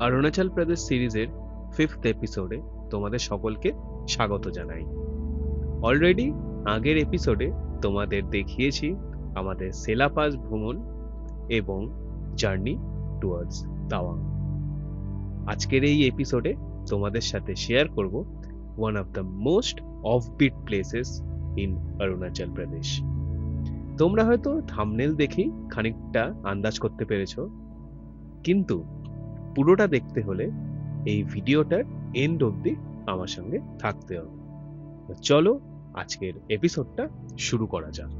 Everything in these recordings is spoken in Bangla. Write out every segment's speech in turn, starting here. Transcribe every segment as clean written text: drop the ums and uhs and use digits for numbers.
অরুণাচল প্রদেশ সিরিজের 5th এপিসোডে তোমাদের সকলকে স্বাগত জানাই। অলরেডি আগের এপিসোডে তোমাদের দেখিয়েছি আমাদের সেলাপাস ভ্রমণ এবং জার্নি টুয়ার্ডস তাওয়াং। আজকের এই এপিসোডে তোমাদের সাথে শেয়ার করব one of the most offbeat places in Arunachal Pradesh. তোমরা হয়তো থাম্বনেল দেখেই খানিকটা আন্দাজ করতে পেরেছো, কিন্তু পুরোটা দেখতে হলে এই ভিডিওটার এন্ড অবধি আমার সঙ্গে থাকতে হবে। তো চলো আজকের এপিসোডটা শুরু করা যাক।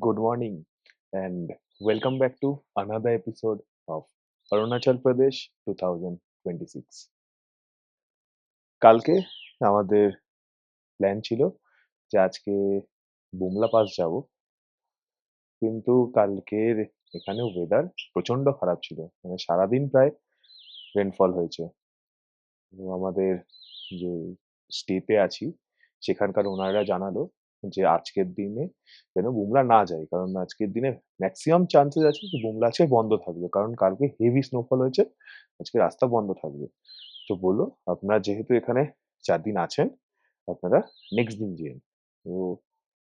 Good morning and welcome back to another episode of Arunachal Pradesh 2026. কালকে আমাদের প্ল্যান ছিল যে আজকে বুমলা পাস যাব, কিন্তু কালকের এখানে ওয়েদার প্রচন্ড খারাপ ছিল, মানে সারাদিন প্রায় রেনফল হয়েছে। তো আমাদের যে স্টেতে আছি সেখানকার ওনারা জানালো যে আজকের দিনে যেন বুমলা না যাই, কারণ আজকের দিনে ম্যাক্সিমাম চান্সেস আছে যে বুমলা আজকে বন্ধ থাকবে, কারণ কালকে হেভি স্নোফল হয়েছে, আজকে রাস্তা বন্ধ থাকবে। তো বললো আপনারা যেহেতু এখানে 4 দিন আছেন, আপনারা নেক্সট দিন যেন। তো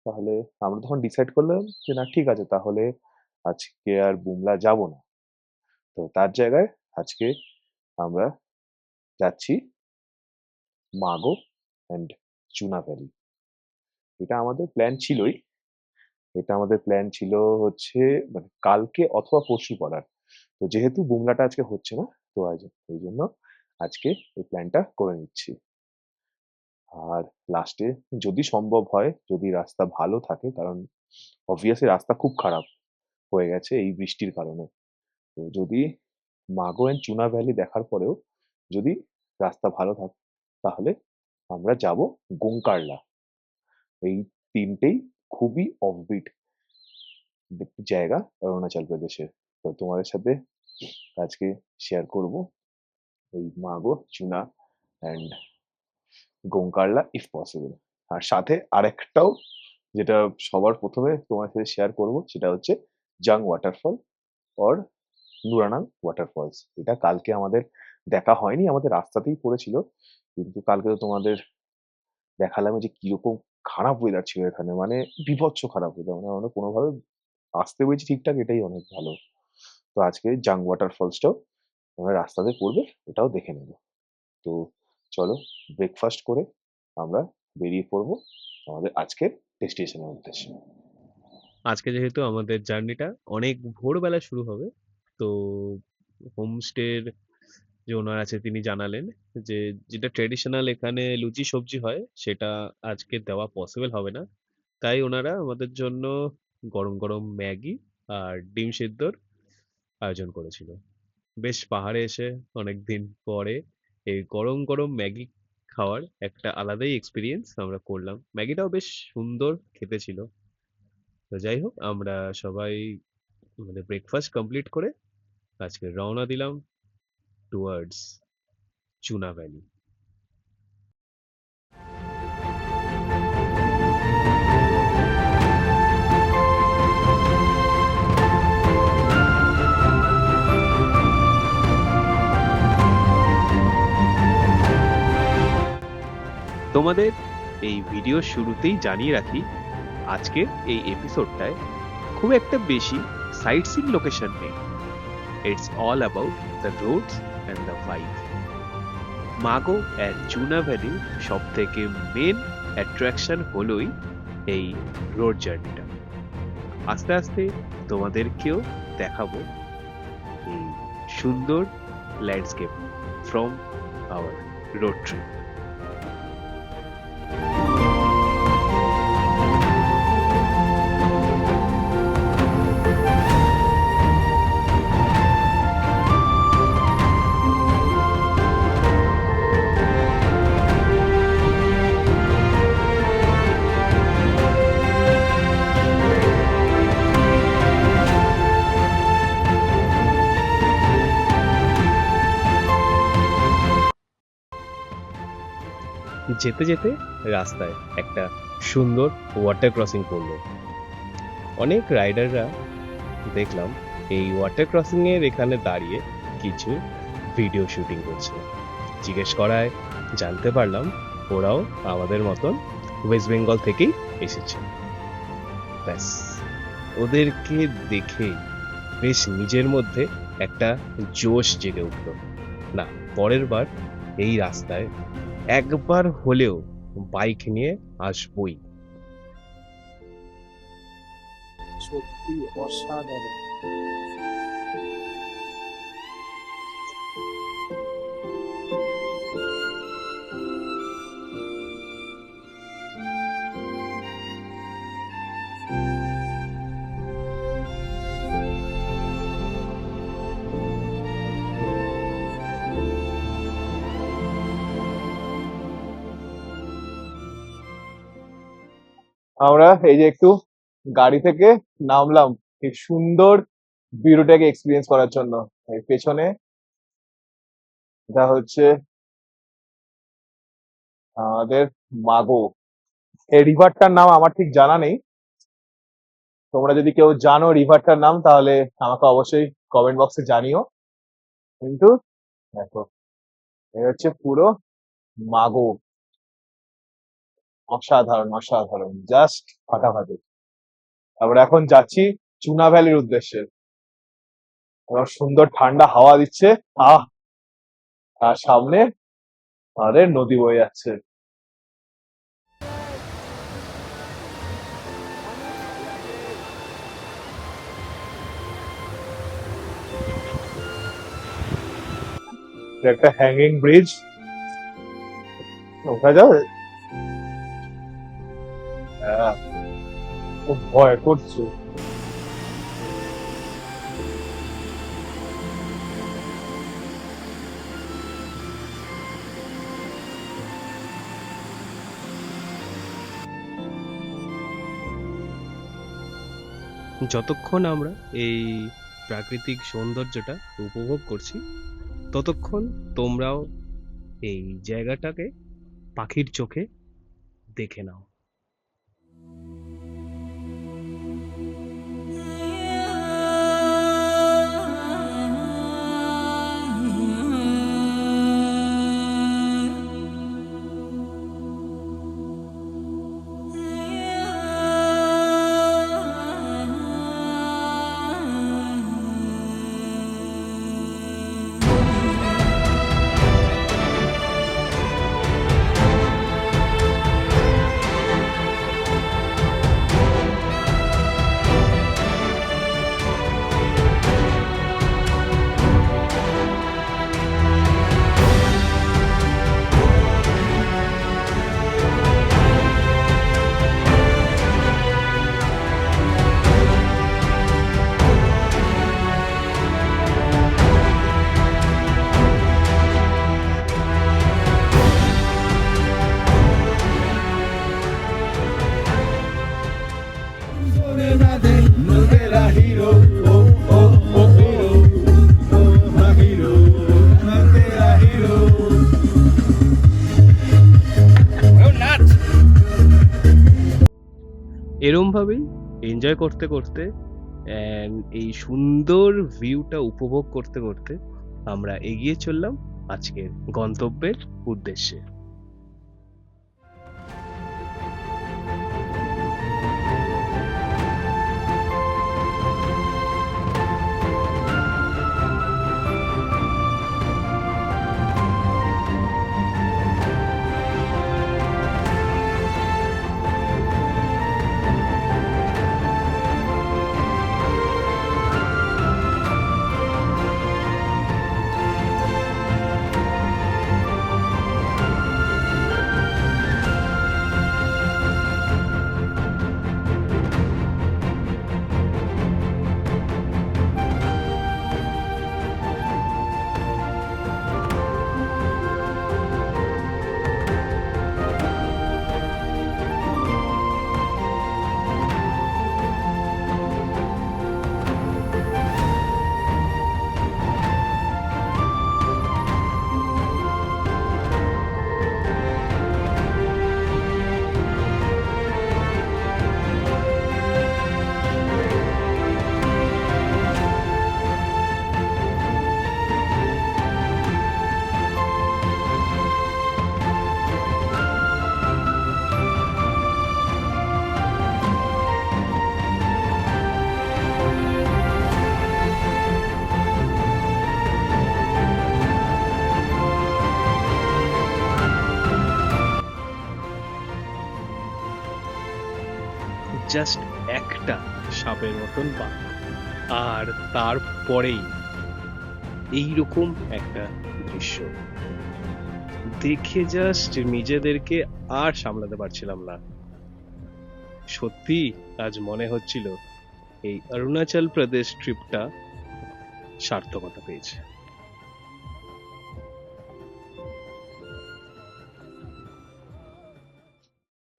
তাহলে আমরা তখন ডিসাইড করলাম যে না, ঠিক আছে, তাহলে আজকে আর বুমলা যাব না। তো তার জায়গায় আজকে আমরা যাচ্ছি মাগো অ্যান্ড চুনা ভ্যালি। এটা আমাদের প্ল্যান ছিলই, এটা আমাদের প্ল্যান ছিল হচ্ছে মানে কালকে অথবা পরশু করার। তো যেহেতু বুমলাটা আজকে হচ্ছে না, তো ওই জন্য আজকে এই প্ল্যানটা করে নিচ্ছি। আর লাস্টে যদি সম্ভব হয়, যদি রাস্তা ভালো থাকে, কারণ অবভিয়াসলি রাস্তা খুব খারাপ হয়ে গেছে এই বৃষ্টির কারণে, তো যদি মাগো অ্যান্ড চুনা ভ্যালি দেখার পরেও যদি রাস্তা ভালো থাকে, তাহলে আমরা যাব গোংকারলা। এই তিনটেই খুবই অফবিট জায়গা অরুণাচল প্রদেশের। তো তোমাদের সাথে আজকে শেয়ার করব এই মাগো, চুনা অ্যান্ড গোংকারলা ইফ পসিবল। আর সাথে আরেকটাও, যেটা সবার প্রথমে তোমার সাথে শেয়ার করব, সেটা হচ্ছে জাং ওয়াটারফল অর নুরানাং ওয়াটারফলস। এটা কালকে আমাদের দেখা হয়নি, আমাদের রাস্তাতেই পড়েছিল, কিন্তু কালকে তো তোমাদের দেখালাম যে কিরকম খারাপ ওয়েদার ছিল এখানে, মানে বীভৎস খারাপ ওয়েদার, মানে আমরা কোনোভাবে আসতে পেরেছি ঠিকঠাক, এটাই অনেক ভালো। তো আজকে জাং ওয়াটারফলসটাও আমরা রাস্তাতে পড়বে, ওটাও দেখে নেব। তো চলো ব্রেকফাস্ট করে আমরা বেরিয়ে পড়বো আমাদের আজকের ডেস্টিনেশনের উদ্দেশ্যে। আজকে যেহেতু আমাদের জার্নিটা অনেক ভোরবেলা শুরু হবে, তো হোমস্টের যে ওনার আছে তিনি জানালেন যে যেটা ট্র্যাডিশনাল এখানে লুচি সবজি হয় সেটা আজকে দেওয়া পসিবল হবে না। তাই ওনারা আমাদের জন্য গরম, গরম ম্যাগি আর ডিম সিদ্ধর আয়োজন করেছিল। বেশ পাহাড়ে এসে অনেকদিন পরে এই গরম, গরম ম্যাগি খাওয়ার একটা আলাদাই এক্সপেরিয়েন্স আমরা করলাম। ম্যাগিটাও বেশ সুন্দর খেতে ছিল। তো যাই হোক আমরা সবাই মানে ব্রেকফাস্ট কমপ্লিট করে আজকে রওনা দিলাম টুয়ার্ডস চুনা ভ্যালি। তোমাদের এই ভিডিওর শুরুতেই জানিয়ে রাখি আজকের এই এপিসোডটায় খুব একটা বেশি সাইট সিইং লোকেশন নেই। It's all about the roads and the vibe. মাগো অ্যান্ড চুনা ভ্যালির সব থেকে মেন অ্যাট্রাকশন হলোই এই রোড জার্নিটা। আস্তে আস্তে তোমাদেরকেও দেখাবো এই সুন্দর landscape from our road trip. যেতে যেতে রাস্তায় একটা সুন্দর ওয়াটার ক্রসিং পড়লো। অনেক রাইডাররা দেখলাম এই ওয়াটার ক্রসিং এর এখানে দাঁড়িয়ে কিছু ভিডিও শুটিং করছে। জিজ্ঞেস করায় জানতে পারলাম ওরাও আমাদের মতন ওয়েস্ট বেঙ্গল থেকেই এসেছে। ব্যাস ওদেরকে দেখেই বেশ নিজের মধ্যে একটা জোশ জেগে উঠলো। না, পরের বার এই রাস্তায় একবার হলেও বাইক নিয়ে আসবই। সত্যি অসাধারণ। আমরা এই যে একটু গাড়ি থেকে নামলাম এই সুন্দর ভিউটাকে এক্সপিরিয়েন্স করার জন্য। এই পেছনে এটা হচ্ছে আমাদের মাগো। এই রিভারটার নাম আমার ঠিক জানা নেই। তোমরা যদি কেউ জানো রিভারটার নাম তাহলে আমাকে অবশ্যই কমেন্ট বক্সে জানিও। কিন্তু দেখো এই হচ্ছে পুরো মাগো। অসাধারণ অসাধারণ, জাস্ট ফাটাফাটি। আমরা এখন যাচ্ছি চুনা ভ্যালির উদ্দেশ্যে। এবার সুন্দর ঠান্ডা হাওয়া দিচ্ছে। আহ, আর সামনে আমাদের নদী বয়ে যাচ্ছে। এটা একটা হ্যাঙ্গিং ব্রিজ। ওঠা যাবে? খুব ভয় করছে। যতক্ষণ আমরা এই প্রাকৃতিক সৌন্দর্যটা উপভোগ করছি ততক্ষণ তোমরাও এই জায়গাটাকে পাখির চোখে দেখে নাও। এরম ভাবেই এনজয় করতে করতে অ্যান্ড এই সুন্দর ভিউটা উপভোগ করতে করতে আমরা এগিয়ে চললাম আজকের গন্তব্যের উদ্দেশ্যে। জাস্ট একটা সাপের মতন পা, আর তারপরেই এইরকম একটা দৃশ্য দেখে জাস্ট নিজেদেরকে আর সামলাতে পারছিলাম না। সত্যি আজ মনে হচ্ছিল এই অরুণাচল প্রদেশ ট্রিপটা সার্থকতা পেয়েছে।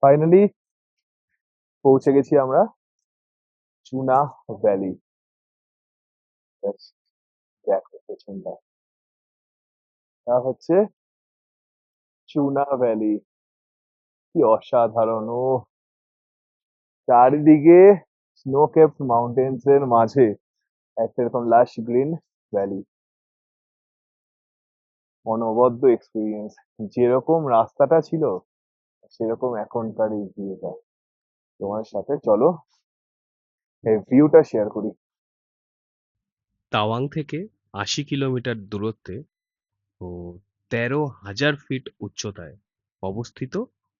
ফাইনালি পৌঁছে গেছি আমরা চুনা ভ্যালি। দেখো পেছনটা, এটা হচ্ছে চুনা ভ্যালি। কি অসাধারণ! ও চারিদিকে স্নো কেপড মাউন্টেন্স এর মাঝে একটা এরকম লাশ গ্রিন ভ্যালি। অনবদ্য এক্সপিরিয়েন্স। যেরকম রাস্তাটা ছিল সেরকম এখনকার এই ভিউটা। তোমার সাথে চলো এই ভিউটা শেয়ার করি। তাওয়াং থেকে ৮০ কিলোমিটার দূরত্বে ও ১৩,০০০ ফিট উচ্চতায় অবস্থিত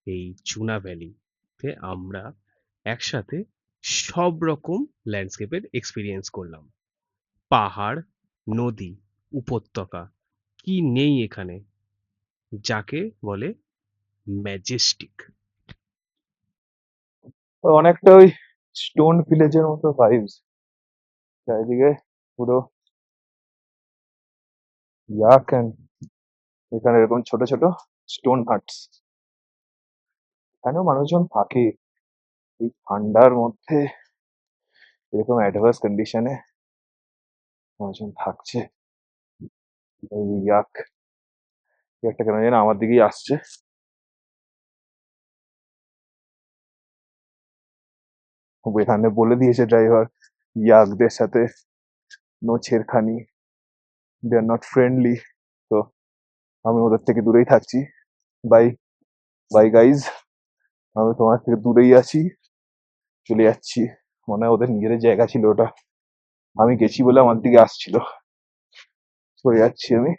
এই চুনা ভ্যালিতে আমরা একসাথে সব রকম ল্যান্ডস্কেপের এক্সপিরিয়েন্স করলাম। পাহাড়, নদী, উপত্যকা, কি নেই এখানে, যাকে বলে ম্যাজেস্টিক। অনেকটা ওই স্টোন ভিলেজের মতো ভাইবস। চারিদিকে পুরো ইয়াক এন্ড এখানে এরকম ছোট ছোট স্টোন হাটস। এখানেও মানুষজন থাকে এই ঠান্ডার মধ্যে, এরকম অ্যাডভার্স কন্ডিশনে মানুষজন থাকছে। এই ইয়াক, একটা কেন যেন আমার দিকেই আসছে। এখানে বলে দিয়েছে ড্রাইভার, ইয়াকদের সাথে নো ছেড়খানি, দে আর নট ফ্রেন্ডলি। তো আমি ওদের থেকে দূরেই থাকছি। বাই বাই গাইজ, আমি তোমার থেকে দূরেই আছি, চলে যাচ্ছি। মনে হয় ওদের নিজেদের জায়গা ছিল ওটা, আমি গেছি বলে আমার দিকে আসছিল। চলে যাচ্ছি আমি।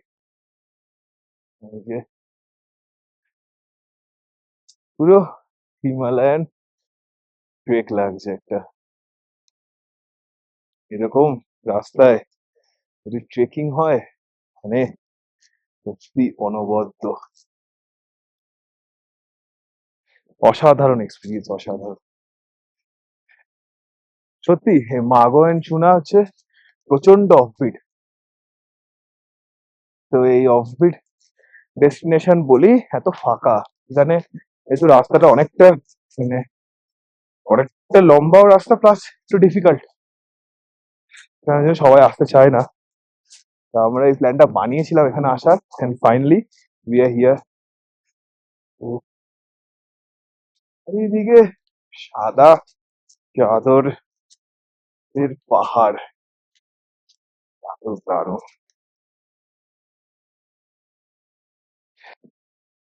এই যে পুরো হিমালয়ান ট্রেক লাগছে একটা। এরকম রাস্তায় যদি ট্রেকিং হয় মানে সত্যি অনবদ্য, অসাধারণ এক্সপিরিয়েন্স, অসাধারণ। সত্যি মাগো এন্ড চুনা হচ্ছে প্রচন্ড অফবিট। তো এই অফবিট ডেস্টিনেশন বলেই এত ফাঁকা এখানে। একটু রাস্তাটা অনেকটা মানে অনেকটা লম্বাও রাস্তা, প্লাস একটু ডিফিকাল্ট, সবাই আসতে চায় না। তো আমরা এই প্ল্যানটা বানিয়েছিলাম এখানে আসার, and finally we are here. এইদিকে সাদা চাদর এর পাহাড় এত দারুণ।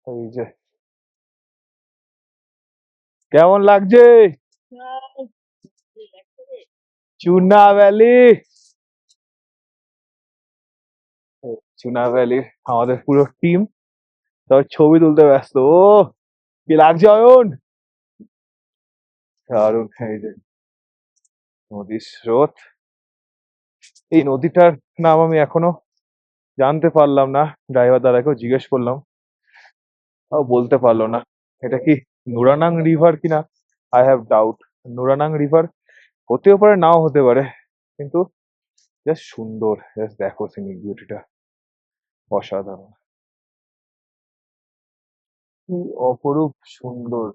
এই যে কেমন লাগছে চুনা ভ্যালি? চুনা ভ্যালি আমাদের পুরো টিম সবাই ছবি তুলতে ব্যস্ত। ও কি লাগছে অয়ন? দারুণ। এই যে নদীর স্রোত, এই নদীটার নাম আমি এখনো জানতে পারলাম না, ড্রাইভার দাদাকেও জিজ্ঞেস করলাম, তাও বলতে পারলো না। এটা কি নুরানাং রিভার কিনা, I have doubt. Nuranang river হতেও পারে, নাও হতে পারে, কিন্তু জাস্ট সুন্দর। জাস্ট দেখো সিনিক বিউটিটা, অসাধারণ, কি অপরূপ সুন্দর।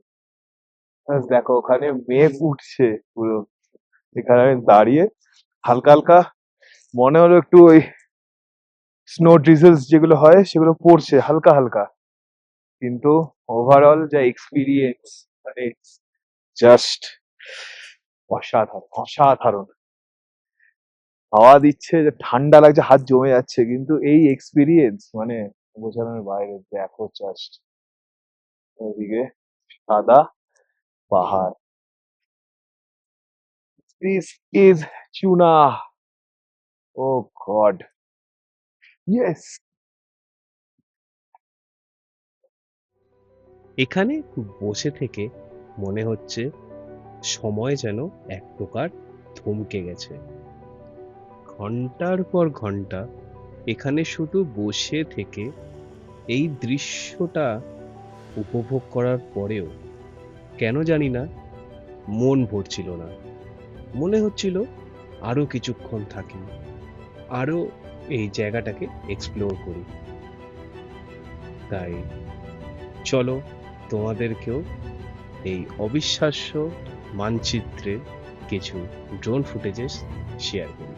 জাস্ট দেখো ওখানে মেঘ উঠছে পুরো, এখানে আমি দাঁড়িয়ে হালকা হালকা মনে হলো একটু ওই স্নো ড্রিজলস যেগুলো হয় সেগুলো পড়ছে হালকা হালকা, কিন্তু ওভারঅল যা এক্সপিরিয়েন্স, মানে জাস্ট অসাধারণ অসাধারণ। হাওয়া দিচ্ছে, যে ঠান্ডা লাগছে, হাত জমে যাচ্ছে, কিন্তু এই এক্সপিরিয়েন্স মানে বোঝানোর বাইরে। দেখো জাস্ট ওদিকে সাদা পাহাড়, দিস ইজ চুনা, ও গড, ইয়েস। এখানে বসে থেকে মনে হচ্ছে সময় যেন এক প্রকার থমকে গেছে। ঘন্টার পর ঘন্টা এখানে শুধু বসে থেকে এই দৃশ্যটা উপভোগ করার পরেও কেন জানি না মন ভরছিল না। মনে হচ্ছিল আরো কিছুক্ষণ থাকি, আরো এই জায়গাটাকে এক্সপ্লোর করি। তাই চলো তোমাদেরকেও এই অবিশ্বাস্য মানচিত্রের কিছু ড্রোন ফুটেজেস শেয়ার করি।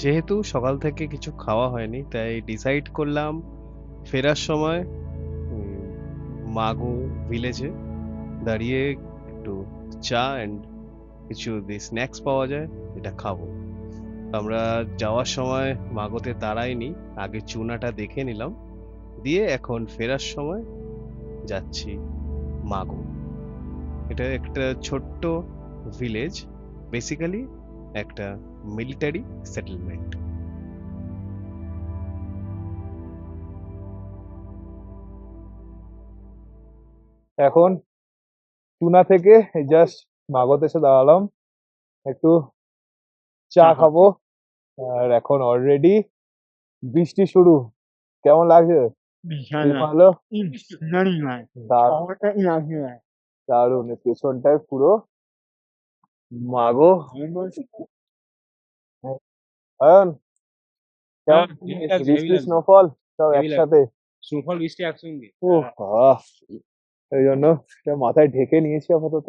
যেহেতু সকাল থেকে কিছু খাওয়া হয়নি, তাই ডিসাইড করলাম ফেরার সময় মাগো ভিলেজে দাঁড়িয়ে একটু চা অ্যান্ড কিছু স্ন্যাক্স পাওয়া যায়, এটা খাবো। আমরা যাওয়ার সময় মাগোতে দাঁড়াইনি, আগে চুনাটা দেখে নিলাম, দিয়ে এখন ফেরার সময় যাচ্ছি মাগো। এটা একটা ছোট্ট ভিলেজ, বেসিক্যালি একটা মিলিটারি সেটেলমেন্ট। এখন চুনা থেকে জাস্ট মাগোতে এসে দাঁড়ালাম, একটু চা খাবো। আর এখন অলরেডি বৃষ্টি শুরু। কেমন লাগছে? ভালো, দারুণ দারুণ। পেছনটায় পুরো মাগো। অয়ন কেমন, বৃষ্টি স্নোফল সব একসাথে? স্নোফল বৃষ্টি একসঙ্গে। ও বাহ, এই জন্য এটা মাথায় ঢেকে নিয়েছি আপাতত,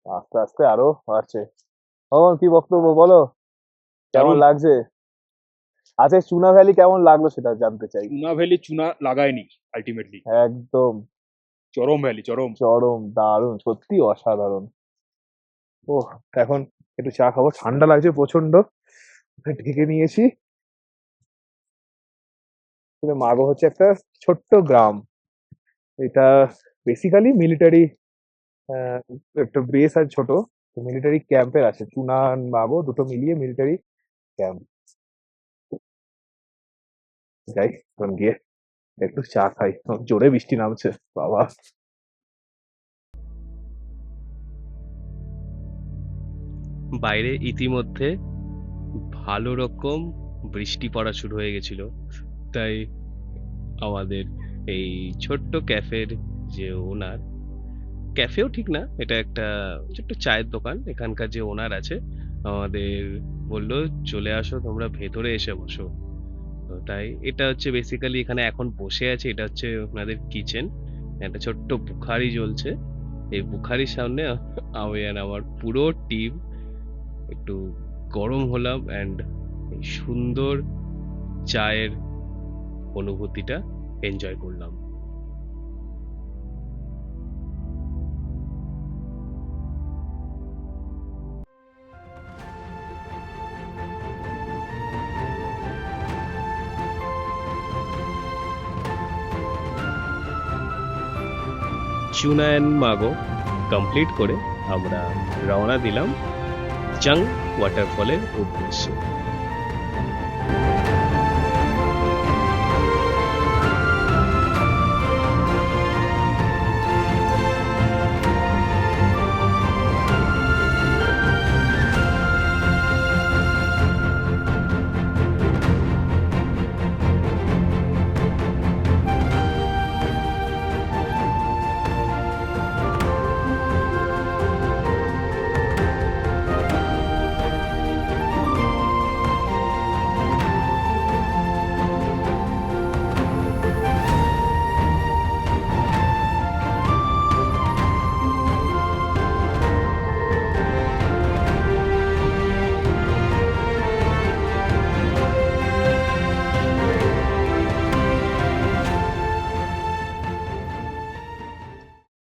আস্তে আস্তে আরো বাড়ছে। অয়ন কি বক্তব্য বলো? কেমন দারুণ। লাগছে? আচ্ছা, চুনা ভ্যালি কেমন লাগলো সেটা জানতে চাই। চুনা ভ্যালি চুনা লাগায়নি আলটিমেটলি। একদম চরম ভ্যালি, চরম। চরম দারুণ, সত্যি অসাধারণ। ওহ, এখন একটু চা খাবো, ঠান্ডা লাগছে প্রচন্ড, ঢেকে নিয়েছি। আসলে মাগো হচ্ছে একটা ছোট্ট গ্রাম। এটা বেসিক্যালি মিলিটারি একটা বেস আর ছোট মিলিটারি ক্যাম্পের আছে, চুনান মাগো দুটো মিলিয়ে মিলিটারি ক্যাম্প। যাই এখন গিয়ে একটু চা খাই, জোরে বৃষ্টি নামছে বাবা। বাইরে ইতিমধ্যে ভালো রকম বৃষ্টি পড়া শুরু হয়ে গেছিল, তাই আমাদের এই ছোট্ট ক্যাফের যে ওনার, ক্যাফেও ঠিক না, এটা একটা ছোট্ট চায়ের দোকান, এখানকার যে ওনার আছে আমাদের বললো চলে আসো তোমরা ভেতরে এসে বসো। তো তাই এটা হচ্ছে বেসিক্যালি এখানে এখন বসে আছে, এটা হচ্ছে ওনাদের কিচেন। একটা ছোট্ট বুখারি জ্বলছে, এই বুখারির সামনে আমি আর আমার পুরো টিম একটু গরম হলাম অ্যান্ড এই সুন্দর চায়ের অনুভূতিটা এনজয় করলাম। চুনা অ্যান্ড মাগো কমপ্লিট করে আমরা রওনা দিলাম জাং ওয়াটারফলের উদ্দেশ্যে।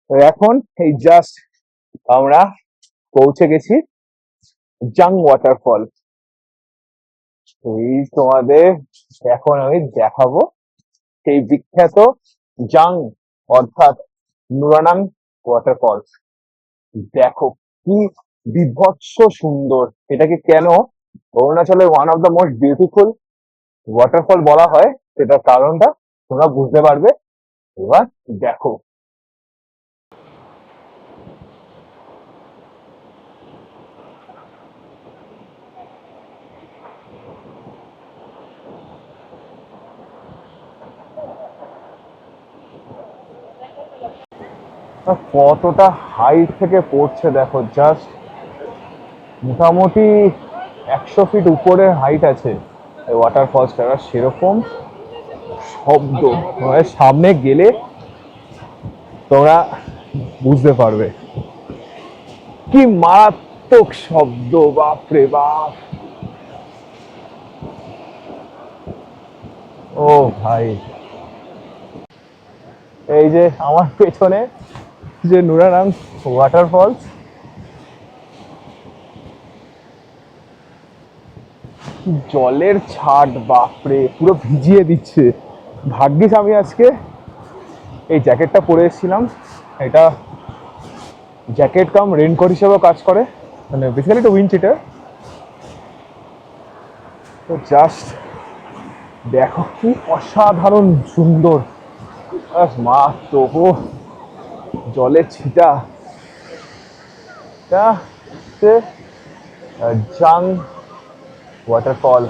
তো এখন এই জাস্ট আমরা পৌঁছে গেছি জাং ওয়াটারফল। এই তোমাদের এখন আমি দেখাবো সেই বিখ্যাত জাং অর্থাৎ নুরানাং ওয়াটারফল। দেখো কি বিভৎস সুন্দর, এটাকে কেন অরুণাচলের one of the most beautiful waterfall বলা হয় সেটার কারণটা তোমরা বুঝতে পারবে। এবার দেখো, কতটা হাইট থেকে পড়ছে দেখো, জাস্ট মোটামুটি 100 ফিট উপরের হাইট আছে এই ওয়াটারফলসটা। সেরকম শব্দ, মানে সামনে গেলে তোমরা বুঝতে পারবে কি মারাত্মক শব্দ, বাপরে বাপ। ও ভাই, এই যে আমার পেছনে যে নুরানাং ওয়াটারফলস, জলের ছাট বাপরে, পুরো ভিজিয়ে দিচ্ছে। ভাগ্যিস আমি আজকে এই জ্যাকেটটা পরে এসেছিলাম, এটা জ্যাকেট কাম রেনকোট হিসেবেও কাজ করে, মানে বেসিক্যালি এটা উইন্ড চিটার। তো জাস্ট দেখো কি অসাধারণ সুন্দর, মা তবু জলের ছিটা। এটা হচ্ছে জাং ওয়াটারফল।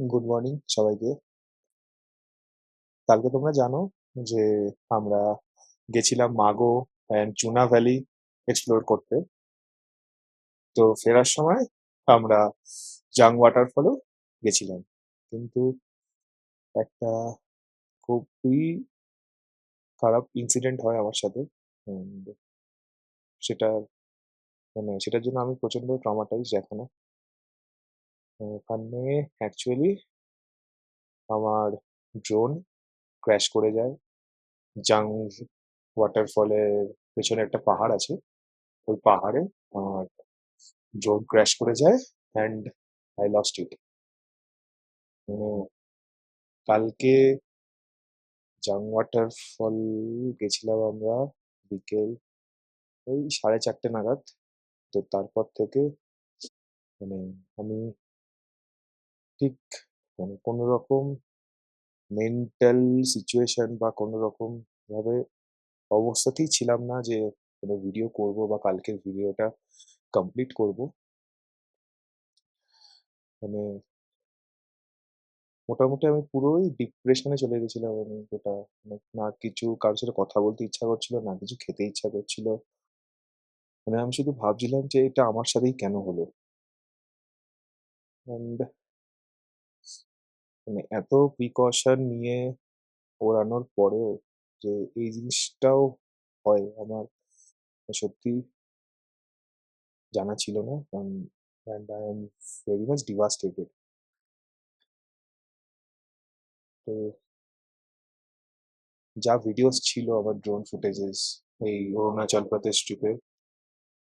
গুড মর্নিং সবাইকে। কালকে তোমরা জানো যে আমরা গেছিলাম মাগো অ্যান্ড চুনা ভ্যালি এক্সপ্লোর করতে। তো ফেরার সময় আমরা জাং ওয়াটারফলও গেছিলাম, কিন্তু একটা খুবই খারাপ ইনসিডেন্ট হয় আমার সাথে। And সেটা সেটার জন্য আমি প্রচন্ড ট্রমাটাইজড এখনো। ওখানে অ্যাকচুয়ালি আমার ড্রোন ক্র্যাশ করে যায় জাং ওয়াটারফলের পেছনে একটা পাহাড় আছে, ওই পাহাড়ে আমার ড্রোন ক্র্যাশ করে যায় অ্যান্ড আই লস্ট ইট। মানে কালকে জাং ওয়াটারফল গেছিলাম আমরা বিকেল ওই 4:30 নাগাদ। তো তারপর থেকে মানে আমি ঠিক কোনো রকম মেন্টাল সিচুয়েশন বা কোনো রকম ভাবে অবস্থাতেই ছিলাম না যে কোনো ভিডিও করব বা কালকের ভিডিওটা কমপ্লিট করব। মানে মোটামুটি আমি পুরোই ডিপ্রেশনে চলে গেছিলাম। আমি গোটা না কিছু কারোর সাথে কথা বলতে ইচ্ছা করছিল, না কিছু খেতে ইচ্ছা করছিল। আমি শুধু ভাবছিলাম যে এটা আমার সাথেই কেন হলো? অ্যান্ড এত প্রিকশন নিয়ে ওড়ানোর পরেও যে এই জিনিসটাও হয় আমার সত্যি জানা ছিল না। And I am very much devastated. তো যা ভিডিওস ছিল আমার ড্রোন ফুটেজেস এই অরুণাচল প্রদেশ ট্রিপের,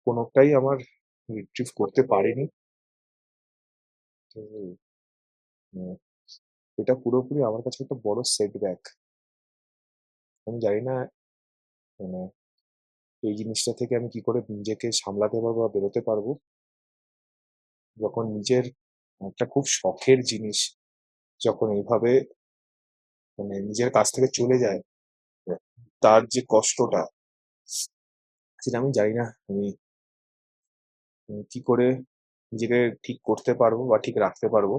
কোনোটাই আমার রিট্রিভ করতে পারিনি। তো উম, এটা পুরোপুরি আমার কাছে একটা বড় সেটব্যাক। আমি জানি না মানে এই জিনিসটা থেকে আমি কি করে নিজেকে সামলাতে পারবো বা বেরোতে পারবো, যখন নিজের একটা খুব শখের জিনিস যখন এইভাবে নিজের কাছ থেকে চলে যায়। তার যে কষ্টটা সেটা আমি জানি না আমি কি করে নিজেকে ঠিক করতে পারবো বা ঠিক রাখতে পারবো।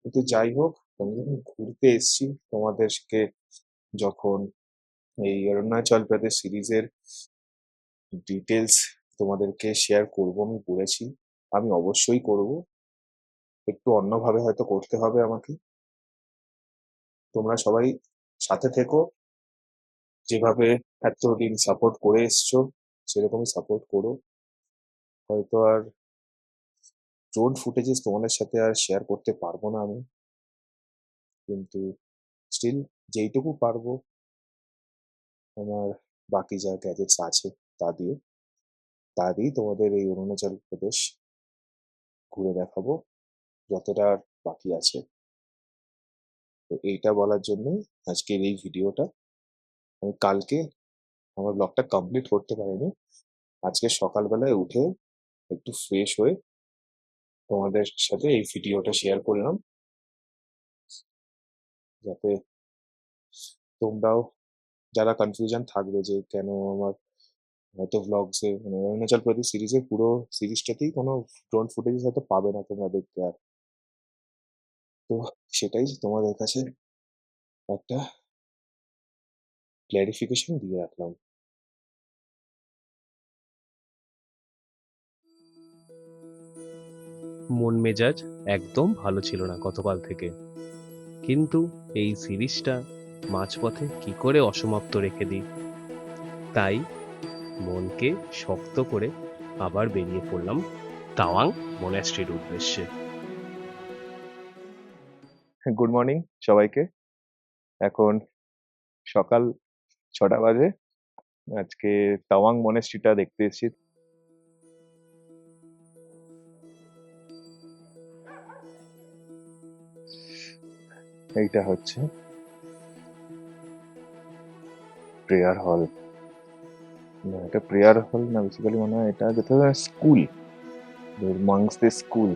কিন্তু যাই হোক, আমি যখন ঘুরতে এসেছি তোমাদেরকে, যখন এই অরুণাচল প্রদেশ সিরিজের ডিটেলস তোমাদেরকে শেয়ার করব আমি বলেছি, আমি অবশ্যই করব। একটু অন্যভাবে হয়তো করতে হবে আমাকে। তোমরা সবাই সাথে থেকো, যেভাবে এতদিন সাপোর্ট করে এসছো সেরকমই সাপোর্ট করো। হয়তো আর ড্রোন ফুটেজেস তোমাদের সাথে আর শেয়ার করতে পারবো না আমি, কিন্তু স্টিল যেইটুকু পারবো আমার বাকি যা গ্যাজেটস আছে তা দিয়ে তোমাদের এই অরুণাচল প্রদেশ ঘুরে দেখাবো যতটা আর বাকি আছে। তো এইটা বলার জন্যই আজকের এই ভিডিওটা। আমি কালকে আমার ব্লগটা কমপ্লিট করতে পারিনি। আজকে সকালবেলায় উঠে একটু ফ্রেশ হয়ে তোমাদের সাথে এই ভিডিওটা শেয়ার করলাম, যাতে তোমরাও যারা কনফিউশন থাকবে যে কেন আমার হয়তো ভ্লগসে অরুণাচল প্রদেশ সিরিজের পুরো সিরিজটাতেই কোনো ড্রোন ফুটেজ হয়তো পাবে না তোমরা দেখতে। আর তো সেটাই তোমাদের কাছে একটা ক্ল্যারিফিকেশন দিয়ে রাখলাম। মন মেজাজ একদম ভালো ছিল না গতকাল থেকে, কিন্তু এই সিরিজটা মাঝপথে কি করে অসমাপ্ত রেখে দিই, তাই মনকে শক্ত করে আবার বেরিয়ে পড়লাম তাওয়াং মনাস্ট্রির উদ্দেশ্যে। গুড মর্নিং সবাইকে। এখন সকাল 6টা বাজে। আজকে তাওয়াং মনেস্ট্রিটা দেখতে এসেছি। এইটা হচ্ছে প্রেয়ার হল। এটা প্রেয়ার হল না, বেসিক্যালি মনে হয় এটা যেতে স্কুল, মাংসদের স্কুল।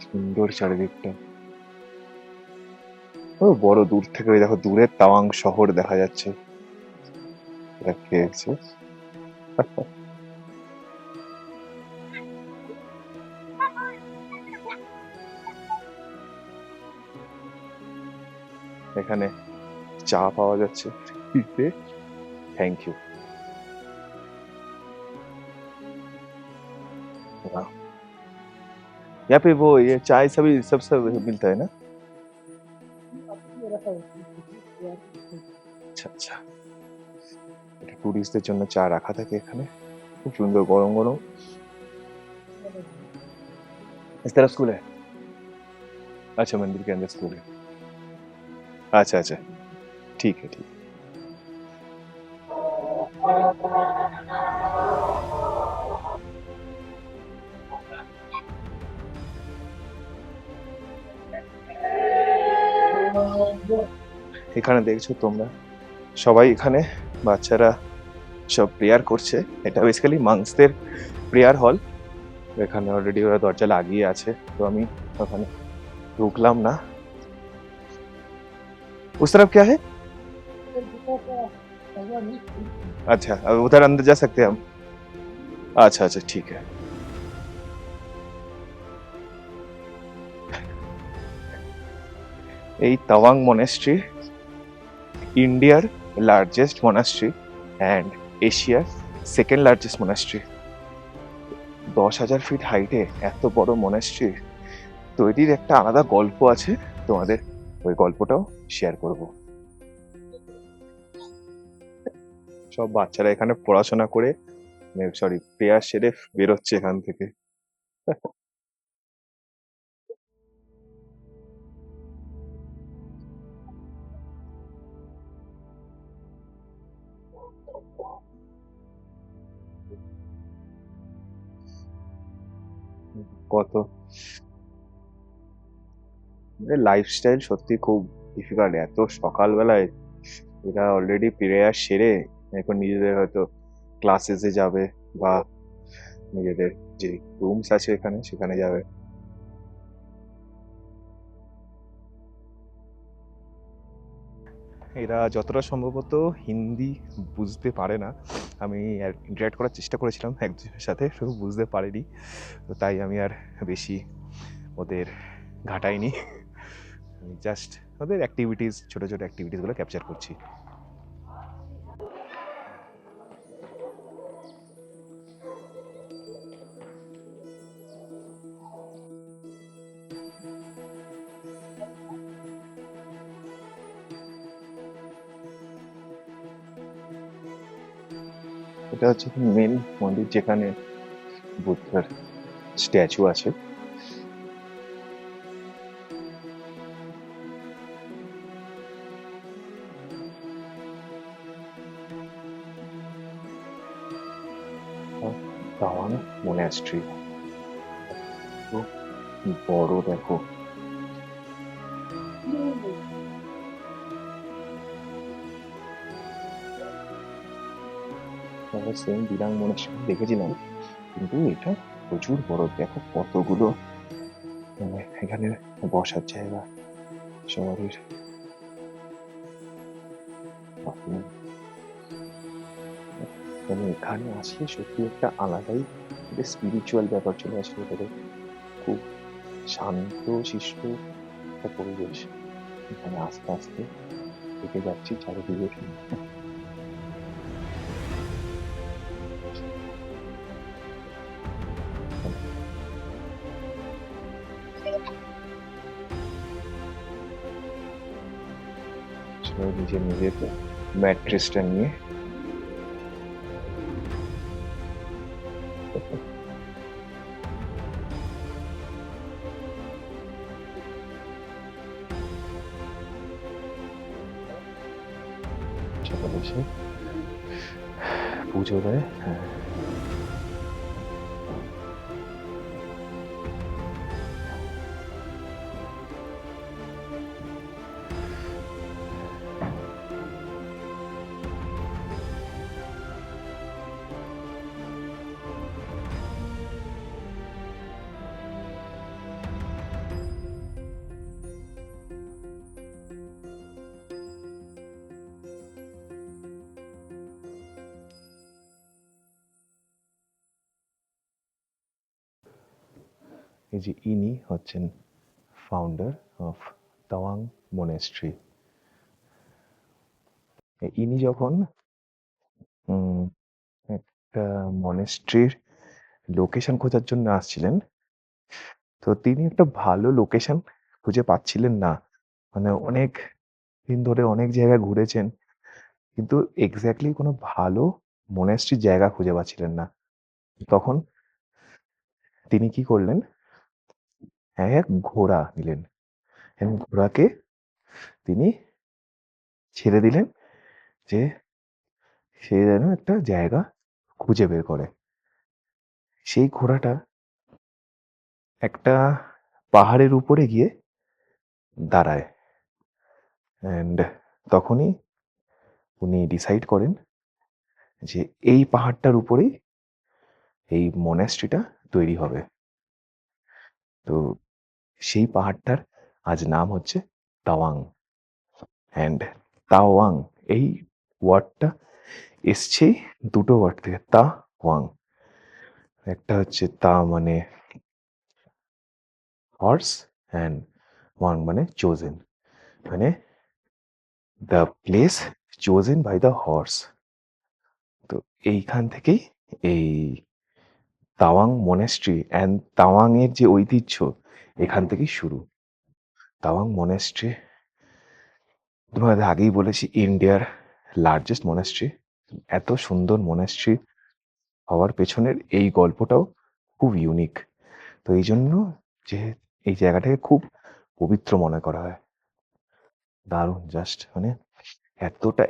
সুন্দর চারিদিকটা, ও বড় দূর থেকে ওই দেখো দূরে তাওয়াং শহর দেখা যাচ্ছে। এটা খেয়েছে। এখানে চা পাওয়া যাচ্ছে ফ্রিতে। Thank you. यहाँ पे वो ये चाय सभी सब सब मिलता है ना? আচ্ছা আচ্ছা, এটা টুরিস্টদের জন্য চা রাখা থাকে এখানে, খুব সুন্দর গরম গরম। इस तरफ स्कूल है? अच्छा, मंदिर के अंदर स्कूल है। अच्छा अच्छा, ठीक है ठीक है। এখানে দেখছো তোমরা, সবাই এখানে বাচ্চারা সব প্রেয়ার করছে। এটা বেসিক্যালি মাংসদের প্রেয়ার হল। এখানে অলরেডি ওরা দরজা লাগিয়ে আছে, তো আমি ওখানে ঢুকলাম না। उस तरफ क्या है? अच्छा, अब उधर अंदर जा सकते हैं हम? अच्छा अच्छा, ठीक है। এই তাওয়াং মনাস্ট্রি ইন্ডিয়ার লার্জেস্ট মনাস্ট্রি অ্যান্ড এশিয়ার সেকেন্ড লার্জেস্ট মনাস্ট্রি। 10,000 ফিট হাইটে এত বড় মনাস্ট্রি তৈরির একটা আলাদা গল্প আছে, তোমাদের ওই গল্পটাও শেয়ার করব। সব বাচ্চারা এখানে পড়াশোনা করে, সরি প্রেয়ার সেরে বেরোচ্ছে এখান থেকে। কত লাইফস্টাইল সত্যি খুব ডিফিকাল্ট। এত সকালবেলায় এরা অলরেডি প্রেয়ার সেরে এখন নিজেদের হয়তো ক্লাসেসে যাবে বা নিজেদের যে রুমস আছে এখানে সেখানে যাবে। এরা যতটা সম্ভবত হিন্দি বুঝতে পারে না। আমি ইন্টারাক্ট করার চেষ্টা করেছিলাম একজনের সাথে, শুধু বুঝতে পারিনি, তো তাই আমি আর বেশি ওদের ঘাটাইনি। আমি জাস্ট ওদের অ্যাক্টিভিটিস, ছোটো ছোটো অ্যাক্টিভিটিসগুলো ক্যাপচার করছি। এটা হচ্ছে মেন মন্দির, যেখানে বুদ্ধের স্ট্যাচু আছে। তাওয়াং মনাস্ট্রি বড়, দেখো। আমরা সেম দিরাং মনাস্ট্রি দেখেছিলাম, কিন্তু এটা প্রচুর বড়। দেখো কতগুলো এখানে বসার জায়গা, শহরের মানে এখানে আসলে সত্যি একটা আলাদাই স্পিরিচুয়াল ব্যাপার চলে আসে ভেতরে। খুব শান্ত শিষ্ট একটা পরিবেশ। এখানে আস্তে আস্তে হেঁটে যাচ্ছি চারিদিকে। সবাই নিজের নিজের ম্যাট্রেসটা নিয়ে সকালে এসে পুজো দেয়। হ্যাঁ, এই যে ইনি হচ্ছেন ফাউন্ডার অফ তাওয়াং মনাস্ট্রি। ইনি যখন উম, একটা মনেস্ট্রির লোকেশন খোঁজার জন্য আসছিলেন, তো তিনি একটা ভালো লোকেশন খুঁজে পাচ্ছিলেন না। মানে অনেক দিন ধরে অনেক জায়গায় ঘুরেছেন, কিন্তু এক্স্যাক্টলি কোনো ভালো মনেস্ট্রির জায়গা খুঁজে পাচ্ছিলেন না। তখন তিনি কি করলেন, এক ঘোড়া নিলেন এবং ঘোড়াকে তিনি ছেড়ে দিলেন যে সে যেন একটা জায়গা খুঁজে বের করে। সেই ঘোড়াটা একটা পাহাড়ের উপরে গিয়ে দাঁড়ায়, অ্যান্ড তখনই উনি ডিসাইড করেন যে এই পাহাড়টার উপরেই এই মনেস্ট্রিটা তৈরি হবে। তো সেই পাহাড়টার আজ নাম হচ্ছে তাওয়াং। অ্যান্ড তাওয়াং এই ওয়ার্ডটা এসছে দুটো ওয়ার্ড থেকে, তা ওয়াং। একটা হচ্ছে তা মানে হর্স, অ্যান্ড ওয়াং মানে চোজেন, মানে the place chosen by the horse. তো এইখান থেকেই এই তাওয়াং মনেস্ট্রি অ্যান্ড তাওয়াং এর যে ঐতিহ্য এখান থেকেই শুরু। তাওয়াং মনেস্ট্রি তোমাদের আগেই বলেছি ইন্ডিয়ার লার্জেস্ট মনেস্ট্রি। এত সুন্দর মনেস্ট্রি হওয়ার পেছনের এই গল্পটাও খুব ইউনিক। তো এই জন্য যে এই জায়গাটাকে খুব পবিত্র মনে করা হয়। দারুণ, জাস্ট মানে এতটা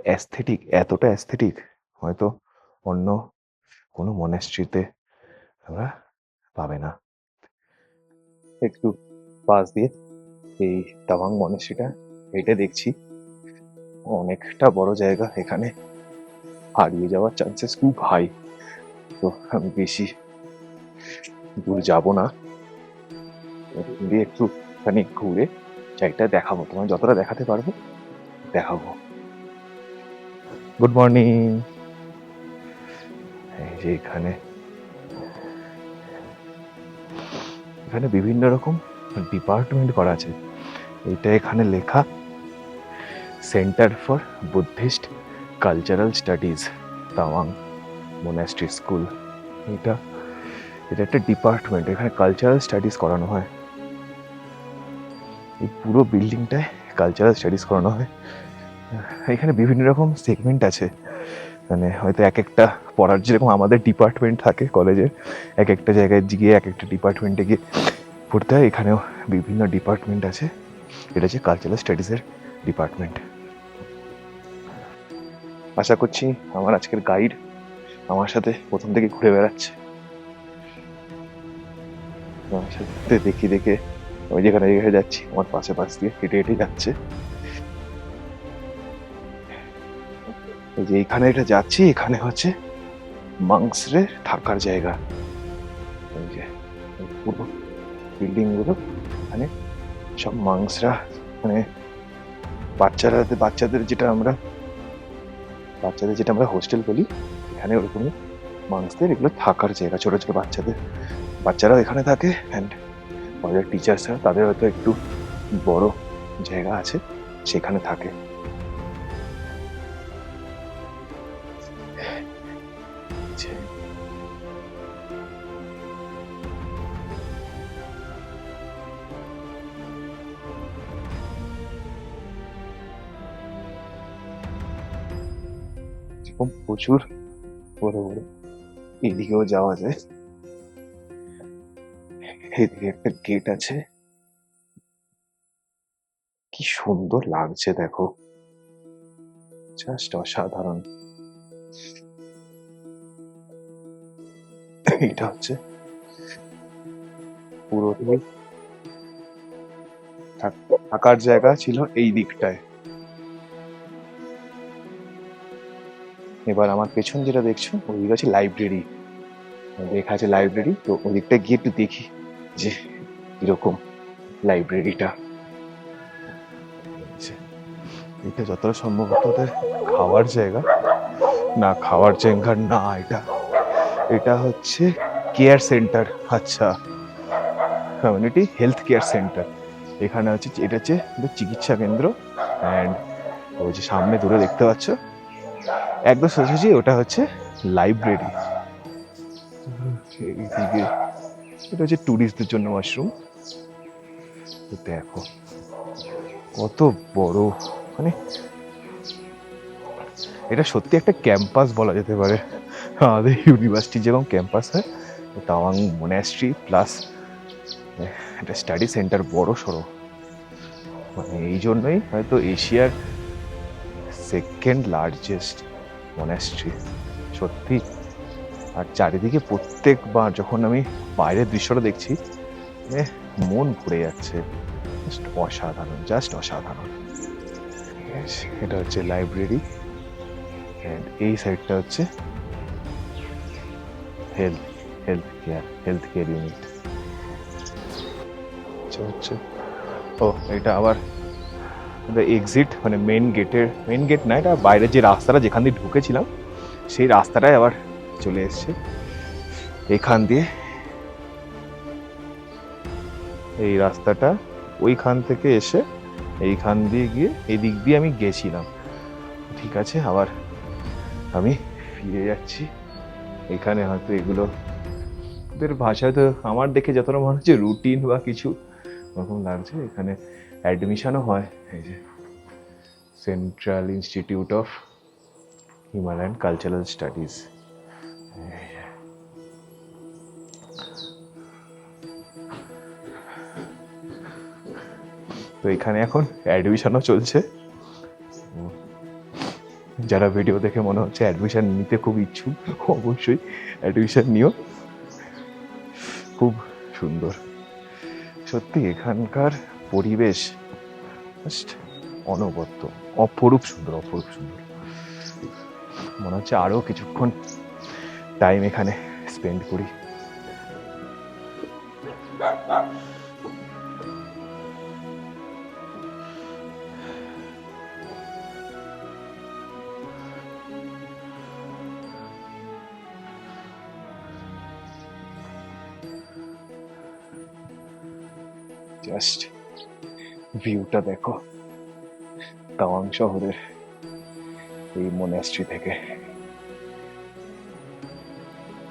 অ্যাস্থেটিক হয়তো অন্য কোনো মনেস্ট্রিতে আমরা পাবে না। একটু পাশ দিয়ে এই তাওয়াং মনেস্ট্রিটা হেঁটে দেখছি, অনেকটা বড় জায়গা, এখানে হারিয়ে যাওয়ার চান্সেস খুব হাই। তো আমি বেশি দূর যাব না, দিয়ে একটুখানি ঘুরে জায়গাটা দেখাবো, তোমার যতটা দেখাতে পারবো দেখাবো। Good morning. এই যে এখানে বিভিন্ন রকম ডিপার্টমেন্ট করা আছে। এটা এখানে লেখা centre for Buddhist cultural studies Tawang monastery school. এটা একটা ডিপার্টমেন্ট, এখানে কালচারাল স্টাডিজ করানো হয়। এই পুরো বিল্ডিংটায় কালচারাল স্টাডিজ করানো হয়। এখানে বিভিন্ন রকম সেগমেন্ট আছে, মানে হয়তো এক একটা পড়ার যেরকম আমাদের ডিপার্টমেন্ট থাকে কলেজের, এক একটা জায়গায় গিয়ে এক একটা ডিপার্টমেন্টে গিয়ে পড়তে হয়, এখানেও বিভিন্ন ডিপার্টমেন্ট আছে। এটা হচ্ছে কালচারাল স্টাডিজের ডিপার্টমেন্ট। আশা করছি আমার আজকের গাইড আমার সাথে প্রথম থেকে ঘুরে বেড়াচ্ছে, আমার সাথে দেখে আমি যেখানে যাচ্ছি আমার পাশে পাশ দিয়ে হেঁটে হেঁটে যাচ্ছে। এই যে এখানে এটা যাচ্ছি, এখানে হচ্ছে মাংসের থাকার জায়গা। এই যে পুরো বিল্ডিং গুলো, এখানে সব মাংসরা, মানে বাচ্চাদের যেটা আমরা হোস্টেল বলি, এখানে ওরকমই মাংসদের এগুলো থাকার জায়গা। ছোট ছোট বাচ্চারাও এখানে থাকে, অ্যান্ড কলেজের টিচার্সরা তাদের হয়তো একটু বড় জায়গা আছে, সেখানে থাকে। এরকম প্রচুর বড় বড়, এদিকেও যাওয়া যায়। এদিকে একটা গেট আছে, কি সুন্দর লাগছে দেখো, জাস্ট অসাধারণ। এটা হচ্ছে পুরোটাই থাকার জায়গা ছিল এই দিকটায়। এবার আমার পেছন যেটা দেখছো ওইদিকে আছে লাইব্রেরি, লেখা আছে লাইব্রেরি। তো ওই দিকটা গিয়ে একটু দেখি যে কিরকম লাইব্রেরিটা। এটা যতটা সম্ভবত ওদের খাওয়ার জায়গা না, এটা হচ্ছে কেয়ার সেন্টার। আচ্ছা, কমিউনিটি হেলথ কেয়ার সেন্টার। এখানে হচ্ছে, এটা হচ্ছে চিকিৎসা কেন্দ্র। অ্যান্ড ওই যে সামনে দূরে দেখতে পাচ্ছ একদম সোজাসুজি ওটা হচ্ছে লাইব্রেরি। এইদিকে এটা হচ্ছে ট্যুরিস্টদের জন্য ওয়াশরুম। দেখো কত বড়, মানে এটা সত্যি একটা ক্যাম্পাস বলা যেতে পারে। আমাদের ইউনিভার্সিটি যেরকম ক্যাম্পাস হয়, তাওয়াং মনাস্ট্রি প্লাস একটা স্টাডি সেন্টার বড় সড়ো, মানে এই জন্যই হয়তো এশিয়ার সেকেন্ড লার্জেস্ট মনাস্ট্রি সত্যি। আর চারিদিকে প্রত্যেকবার যখন আমি বাইরের দৃশ্যটা দেখছি, মানে মন ভরে যাচ্ছে। জাস্ট অসাধারণ, জাস্ট অসাধারণ। এটা হচ্ছে লাইব্রেরি, অ্যান্ড এই সাইডটা হচ্ছে হেলথ কেয়ার ইউনিট হচ্ছে। ও এটা আবার এক্সিট, মানে মেন গেট না, এটা বাইরের যে রাস্তাটা যেখান দিয়ে ঢুকেছিলাম সেই রাস্তাটায় আবার চলে এসছে। এখান দিয়ে, এই রাস্তাটা ওইখান থেকে এসে এইখান দিয়ে গিয়ে এদিক দিয়ে আমি গেছিলাম। ঠিক আছে, আবার আমি ফিরে যাচ্ছি। এখানে হয়তো এগুলো ওদের ভাষায় তো আমার দেখে যতটা মনে হচ্ছে রুটিন বা কিছু ওরকম লাগছে। এখানে অ্যাডমিশনও হয়। এই যে central institute of Himalayan cultural studies. তো এখানে এখন অ্যাডমিশনও চলছে। যারা ভিডিও দেখে মনে হচ্ছে অ্যাডমিশন নিতে খুব ইচ্ছুক, অবশ্যই অ্যাডমিশন নিও। খুব সুন্দর সত্যি, এখানকার পরিবেশ জাস্ট অনবদ্য, অপরূপ সুন্দর, অপরূপ সুন্দর। মনে হচ্ছে আরো কিছুক্ষণ টাইম এখানে স্পেন্ড করি। জাস্ট ভিউটা দেখো তাওয়াং শহরের এই মনাস্ট্রি থেকে,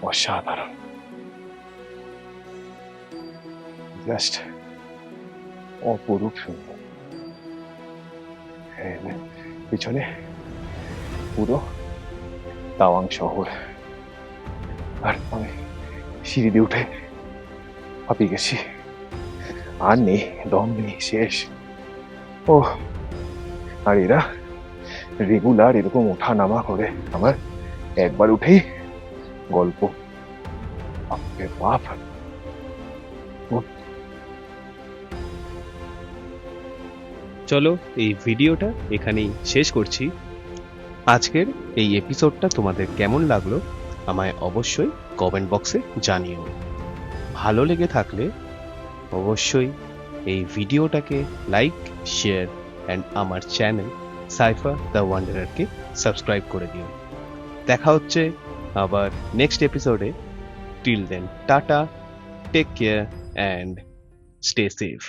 অসাধারণ। জাস্ট অপরূপ সুন্দর। পিছনে পুরো তাওয়াং শহর, আর আমি সিঁড়ি দিয়ে উঠে হাঁপিয়ে গেছি, আর নেই, দম নেই, শেষ। ও, আর এরা রেগুলার এরকম ওঠা নামা করে, আমার একবার উঠেই গল্প। বাপ, চলো এই ভিডিওটা এখানেই শেষ করছি। আজকের এই এপিসোডটা তোমাদের কেমন লাগলো আমায় অবশ্যই কমেন্ট বক্সে জানিও। ভালো লেগে থাকলে অবশ্যই এই ভিডিওটাকে লাইক, শেয়ার অ্যান্ড আমার চ্যানেল সাইফার দ্য ওয়ান্ডারারকে সাবস্ক্রাইব করে দিও। দেখা হচ্ছে আবার নেক্সট এপিসোডে। Till then tata, take care and stay safe.